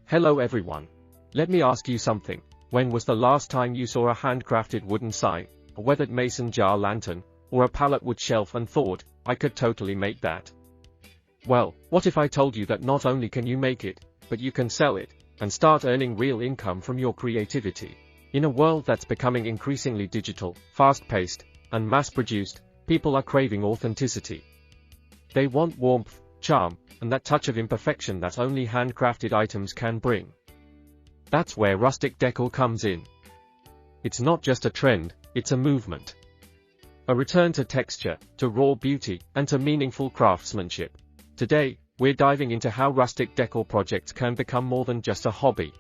Hello everyone. Let me ask you something. When was the last time you saw a handcrafted wooden sign, a weathered mason jar lantern, or a pallet wood shelf and thought, I could totally make that? Well, what if I told you that not only can you make it, but you can sell it, and start earning real income from your creativity? In a world that's becoming increasingly digital, fast-paced, and mass-produced, people are craving authenticity. They want warmth, charm, and that touch of imperfection that only handcrafted items can bring. That's where rustic decor comes in. It's not just a trend, it's a movement. A return to texture, to raw beauty, and to meaningful craftsmanship. Today, we're diving into how rustic decor projects can become more than just a hobby.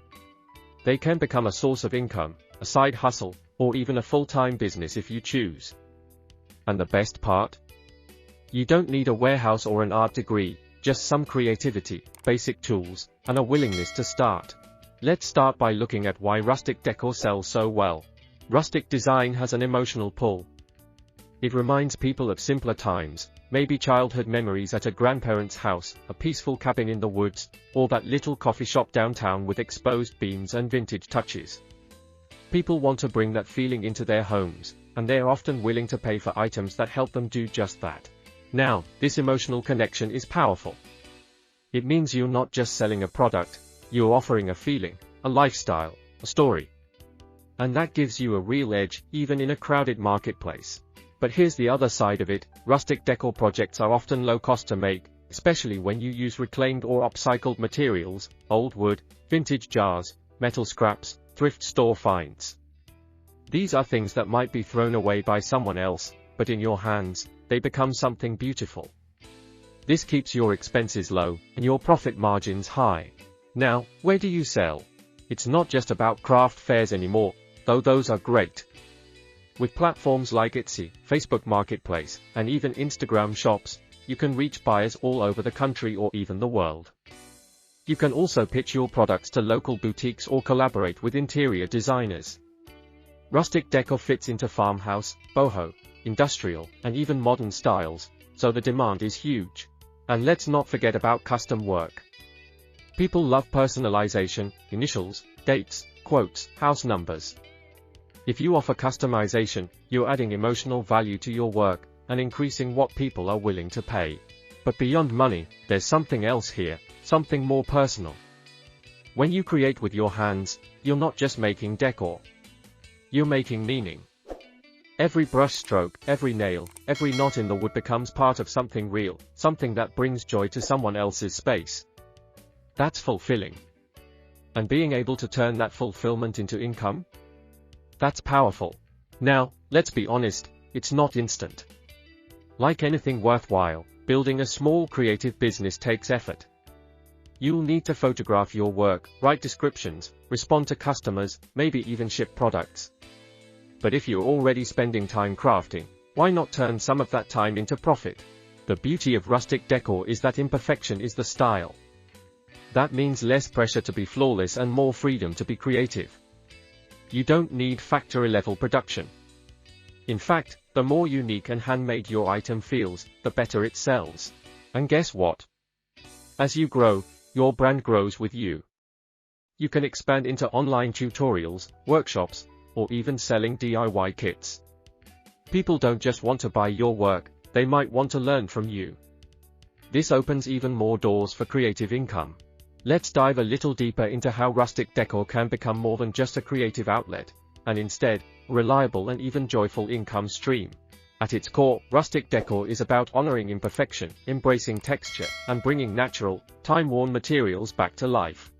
They can become a source of income, a side hustle, or even a full-time business if you choose. And the best part? You don't need a warehouse or an art degree, just some creativity, basic tools, and a willingness to start. Let's start by looking at why rustic decor sells so well. Rustic design has an emotional pull. It reminds people of simpler times, maybe childhood memories at a grandparent's house, a peaceful cabin in the woods, or that little coffee shop downtown with exposed beams and vintage touches. People want to bring that feeling into their homes, and they're often willing to pay for items that help them do just that. Now, this emotional connection is powerful. It means you're not just selling a product, you're offering a feeling, a lifestyle, a story. And that gives you a real edge, even in a crowded marketplace. But here's the other side of it, rustic decor projects are often low cost to make, especially when you use reclaimed or upcycled materials, old wood, vintage jars, metal scraps, thrift store finds. These are things that might be thrown away by someone else, but in your hands, they become something beautiful. This keeps your expenses low, and your profit margins high. Now, where do you sell? It's not just about craft fairs anymore, though those are great. With platforms like Etsy, Facebook Marketplace, and even Instagram shops, you can reach buyers all over the country or even the world. You can also pitch your products to local boutiques or collaborate with interior designers. Rustic decor fits into farmhouse, boho, industrial, and even modern styles, so the demand is huge. And let's not forget about custom work. People love personalization, initials, dates, quotes, house numbers. If you offer customization, you're adding emotional value to your work, and increasing what people are willing to pay. But beyond money, there's something else here, something more personal. When you create with your hands, you're not just making decor. You're making meaning. Every brush stroke, every nail, every knot in the wood becomes part of something real, something that brings joy to someone else's space. That's fulfilling. And being able to turn that fulfillment into income? That's powerful. Now, let's be honest, it's not instant. Like anything worthwhile, building a small creative business takes effort. You'll need to photograph your work, write descriptions, respond to customers, maybe even ship products. But if you're already spending time crafting, why not turn some of that time into profit? The beauty of rustic decor is that imperfection is the style. That means less pressure to be flawless and more freedom to be creative. You don't need factory-level production. In fact, the more unique and handmade your item feels, the better it sells. And guess what? As you grow, your brand grows with you. You can expand into online tutorials, workshops, or even selling DIY kits. People don't just want to buy your work, they might want to learn from you. This opens even more doors for creative income. Let's dive a little deeper into how rustic decor can become more than just a creative outlet, and instead, a reliable and even joyful income stream. At its core, rustic decor is about honoring imperfection, embracing texture, and bringing natural, time-worn materials back to life.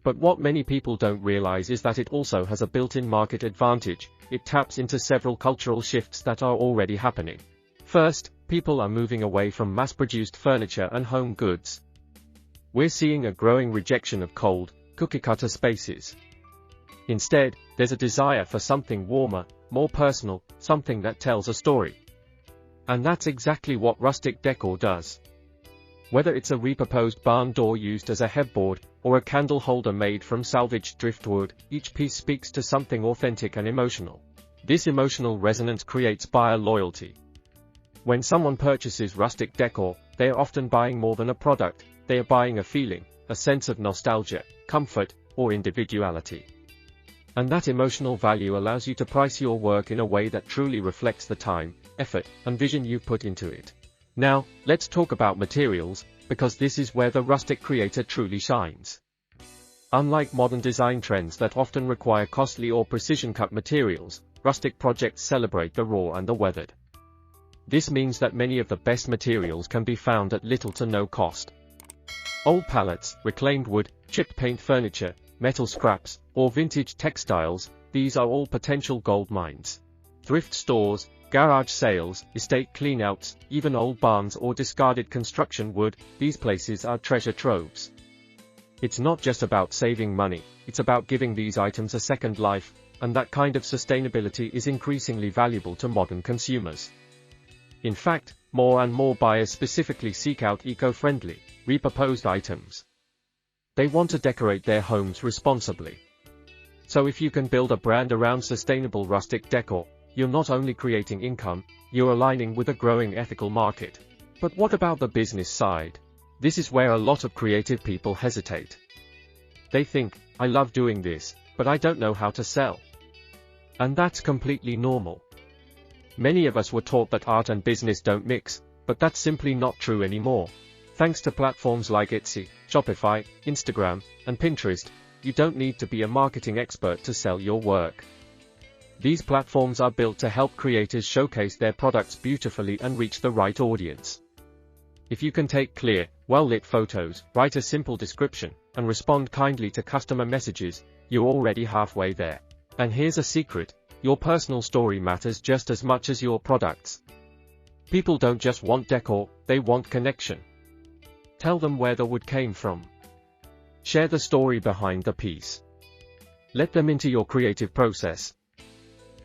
But what many people don't realize is that it also has a built-in market advantage. It taps into several cultural shifts that are already happening. First, people are moving away from mass-produced furniture and home goods. We're seeing a growing rejection of cold, cookie-cutter spaces. Instead, there's a desire for something warmer, more personal, something that tells a story. And that's exactly what rustic decor does. Whether it's a repurposed barn door used as a headboard, or a candle holder made from salvaged driftwood, each piece speaks to something authentic and emotional. This emotional resonance creates buyer loyalty. When someone purchases rustic decor, they are often buying more than a product, they are buying a feeling, a sense of nostalgia, comfort, or individuality. And that emotional value allows you to price your work in a way that truly reflects the time, effort, and vision you've put into it. Now, let's talk about materials, because this is where the rustic creator truly shines. Unlike modern design trends that often require costly or precision-cut materials, rustic projects celebrate the raw and the weathered. This means that many of the best materials can be found at little to no cost. Old pallets, reclaimed wood, chipped paint furniture, metal scraps, or vintage textiles, these are all potential gold mines. Thrift stores, garage sales, estate cleanouts, even old barns or discarded construction wood, these places are treasure troves. It's not just about saving money, it's about giving these items a second life, and that kind of sustainability is increasingly valuable to modern consumers. In fact, more and more buyers specifically seek out eco-friendly, repurposed items. They want to decorate their homes responsibly. So if you can build a brand around sustainable rustic decor, you're not only creating income, you're aligning with a growing ethical market. But what about the business side? This is where a lot of creative people hesitate. They think, I love doing this, but I don't know how to sell. And that's completely normal. Many of us were taught that art and business don't mix, but that's simply not true anymore. Thanks to platforms like Etsy, Shopify, Instagram, and Pinterest, you don't need to be a marketing expert to sell your work. These platforms are built to help creators showcase their products beautifully and reach the right audience. If you can take clear, well-lit photos, write a simple description, and respond kindly to customer messages, you're already halfway there. And here's a secret, your personal story matters just as much as your products. People don't just want decor, they want connection. Tell them where the wood came from. Share the story behind the piece. Let them into your creative process.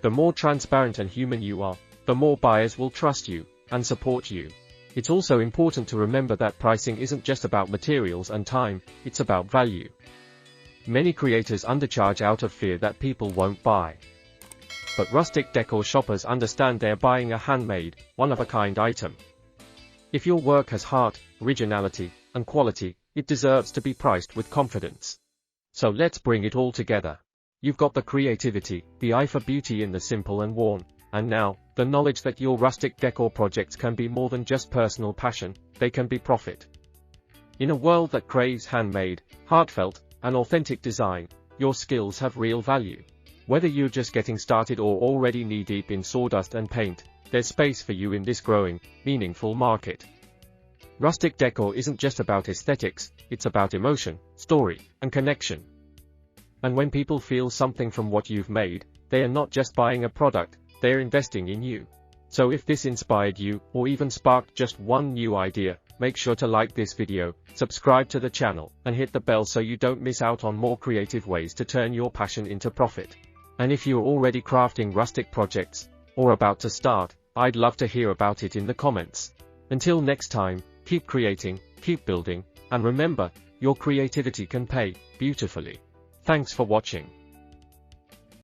The more transparent and human you are, the more buyers will trust you and support you. It's also important to remember that pricing isn't just about materials and time, it's about value. Many creators undercharge out of fear that people won't buy. But rustic decor shoppers understand they're buying a handmade, one-of-a-kind item. If your work has heart, originality, and quality, it deserves to be priced with confidence. So let's bring it all together. You've got the creativity, the eye for beauty in the simple and worn, and now, the knowledge that your rustic decor projects can be more than just personal passion, they can be profit. In a world that craves handmade, heartfelt, and authentic design, your skills have real value. Whether you're just getting started or already knee-deep in sawdust and paint, there's space for you in this growing, meaningful market. Rustic decor isn't just about aesthetics, it's about emotion, story, and connection. And when people feel something from what you've made, they are not just buying a product, they're investing in you. So if this inspired you, or even sparked just one new idea, make sure to like this video, subscribe to the channel, and hit the bell so you don't miss out on more creative ways to turn your passion into profit. And if you're already crafting rustic projects, or about to start, I'd love to hear about it in the comments. Until next time, keep creating, keep building, and remember, your creativity can pay beautifully. Thanks for watching.